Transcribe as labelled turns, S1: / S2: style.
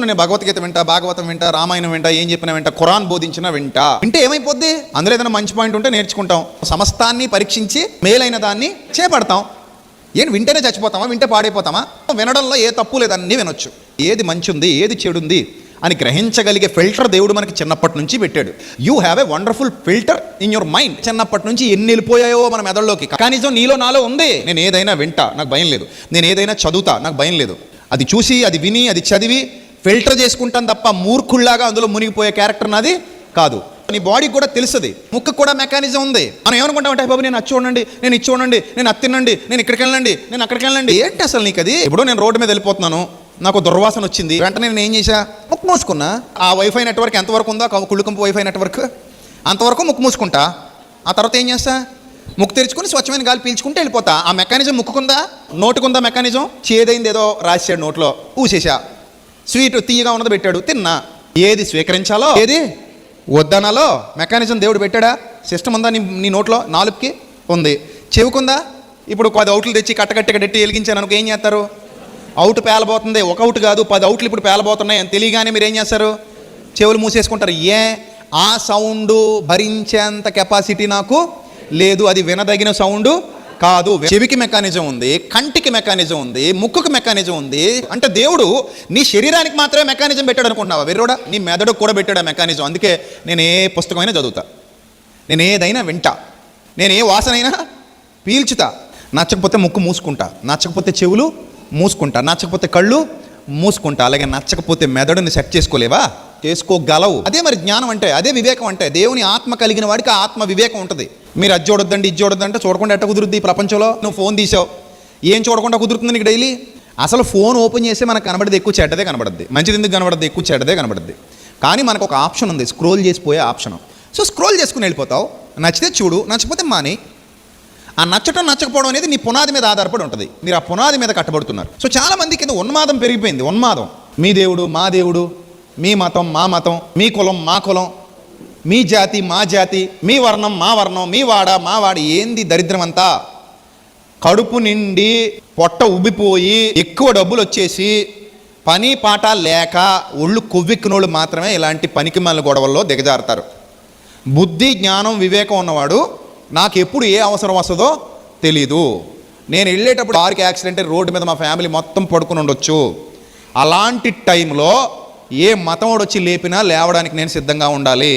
S1: నేను భగవద్గీత వింటా, భాగవతం వింటా, రామాయణం వింటా, ఏం చెప్పినా వింటా, ఖురాన్ బోధించినా వింటా. వింటే ఏమైపోద్ది? అందులో ఏదైనా మంచి పాయింట్ ఉంటే నేర్చుకుంటాం, సమస్తాన్ని పరీక్షించి మేలైన దాన్ని చేపడతాం. ఏం వింటేనే చచ్చిపోతామా? వింటే పాడైపోతామా? వినడంలో ఏ తప్పు లేదు, అన్నీ వినొచ్చు. ఏది మంచి ఉంది, ఏది చెడు ఉంది అని గ్రహించగలిగే ఫిల్టర్ దేవుడు మనకి చిన్నప్పటి నుంచి పెట్టాడు. You have a wonderful filter in your mind. చిన్నప్పటి నుంచి ఎన్ని వెళ్ళిపోయాయో మన మెదడులోకి. కనీసం నీలో నాలో ఉంది. నేను ఏదైనా వింటా, నాకు భయం లేదు. నేను ఏదైనా చదువుతా, నాకు భయం లేదు. అది చూసి, అది విని, అది చదివి ఫిల్టర్ చేసుకుంటాను తప్ప మూర్ఖుల్లాగా అందులో మునిగిపోయే క్యారెక్టర్ నాది కాదు. నీ బాడీకి కూడా తెలుస్తుంది, ముక్కు కూడా మెకానిజం ఉంది. మనం ఏమనుకుంటామంటే, బాబు నేను అది చూడండి, నేను ఇది చూడండి, నేను అది తినండి, నేను ఇక్కడికి వెళ్ళండి, నేను అక్కడికి వెళ్ళండి. ఏంటి అసలు నీకు అది? ఇప్పుడు నేను రోడ్డు మీద వెళ్ళిపోతున్నాను, నాకు దుర్వాసన వచ్చింది, వెంటనే నేను ఏం చేశా? ముక్కు మూసుకున్నా. ఆ వైఫై నెట్వర్క్ ఎంతవరకు ఉందో, కుళ్ళుకంపు వైఫై నెట్వర్క్ అంతవరకు ముక్కు మూసుకుంటా. ఆ తర్వాత ఏం చేస్తా? ముక్కు తెరుచుకుని స్వచ్ఛమైన గాలి పీల్చుకుంటే వెళ్ళిపోతా. ఆ మెకానిజం ముక్కుకుందా? నోటుకుందా మెకానిజం? చేదైంది ఏదో రాశాడు నోట్లో, ఊసేసా. స్వీట్ తీయగా ఉన్నది పెట్టాడు, తిన్నా. ఏది స్వీకరించాలో, ఏది వద్దనాలో మెకానిజం దేవుడు పెట్టాడా? సిస్టమ్ ఉందా నీ నోట్లో? నాలుగుకి ఉంది. చెవుకుందా? ఇప్పుడు 10 అవుట్లు తెచ్చి కట్టగట్టి వెలిగించాను అనుకో, ఏం చేస్తారు? అవుట్ పేలబోతుంది. ఒక అవుట్ కాదు, 10 అవుట్లు ఇప్పుడు పేలబోతున్నాయి అని తెలియగానే మీరు ఏం చేస్తారు? చెవులు మూసేసుకుంటారు. ఆ సౌండ్ భరించేంత కెపాసిటీ నాకు లేదు, అది వినదగిన సౌండ్ కాదు. చెవికి మెకానిజం ఉంది, కంటికి మెకానిజం ఉంది, ముక్కుకి మెకానిజం ఉంది. అంటే దేవుడు నీ శరీరానికి మాత్రమే మెకానిజం పెట్టాడు అనుకుంటున్నావా? వెర్రోడా, నీ మెదడుకు కూడా పెట్టాడు ఆ మెకానిజం. అందుకే నేను ఏ పుస్తకమైనా చదువుతా, నేను ఏదైనా వింటా, నేను ఏ వాసనైనా పీల్చుతా. నచ్చకపోతే ముక్కు మూసుకుంటా, నచ్చకపోతే చెవులు మూసుకుంటా, నచ్చకపోతే కళ్ళు మూసుకుంటా. అలాగే నచ్చకపోతే మెదడుని సెట్ చేసుకోలేవా? చేసుకోగలవు. అదే మరి జ్ఞానం అంటే, అదే వివేకం అంటే. దేవుని ఆత్మ కలిగిన వాడికి ఆ ఆత్మ వివేకం ఉంటుంది. మీరు అది చూడొద్దండి, ఇది చూడొద్దంటే చూడకుండా ఎట్ట కుదురుద్ది? ఈ ప్రపంచంలో నువ్వు ఫోన్ తీసావు, ఏం చూడకుండా కుదురుతుంది నీకు డైలీ? అసలు ఫోన్ ఓపెన్ చేస్తే మనకు కనబడేది ఎక్కువ చెడ్డదే కనబడుద్ది, మంచిది ఎందుకు కనబడుద్ది? ఎక్కువ చెడ్డదే కనబడుద్ది. కానీ మనకు ఒక ఆప్షన్ ఉంది, స్క్రోల్ చేసిపోయే ఆప్షన్. సో స్క్రోల్ చేసుకుని వెళ్ళిపోతావు. నచ్చితే చూడు, నచ్చకపోతే మాని. ఆ నచ్చటం నచ్చకపోవడం అనేది నీ పునాది మీద ఆధారపడి ఉంటుంది. మీరు ఆ పునాది మీద కట్టబడుతున్నారు. సో చాలా మంది కింద ఉన్మాదం పెరిగిపోయింది. ఉన్మాదం. మీ దేవుడు మా దేవుడు, మీ మతం మా మతం, మీ కులం మా కులం, మీ జాతి మా జాతి, మీ వర్ణం మా వర్ణం, మీ వాడ మా వాడ. ఏంది దరిద్రం అంతా? కడుపు నిండి పొట్ట ఉబ్బిపోయి ఎక్కువ డబ్బులు వచ్చేసి పని పాట లేక ఒళ్ళు కొవ్వెక్కినోళ్ళు మాత్రమే ఇలాంటి పనికిమాలిన గొడవల్లో దిగజారుతారు. బుద్ధి జ్ఞానం వివేకం ఉన్నవాడు నాకు ఎప్పుడు ఏ అవసరం వస్తుందో తెలీదు. నేను వెళ్ళేటప్పుడు కారుకి యాక్సిడెంట్ రోడ్డు మీద మా ఫ్యామిలీ మొత్తం పడుకుని ఉండొచ్చు. అలాంటి టైంలో ఏ మతం వాడు వచ్చి లేపినా లేవడానికి నేను సిద్ధంగా ఉండాలి.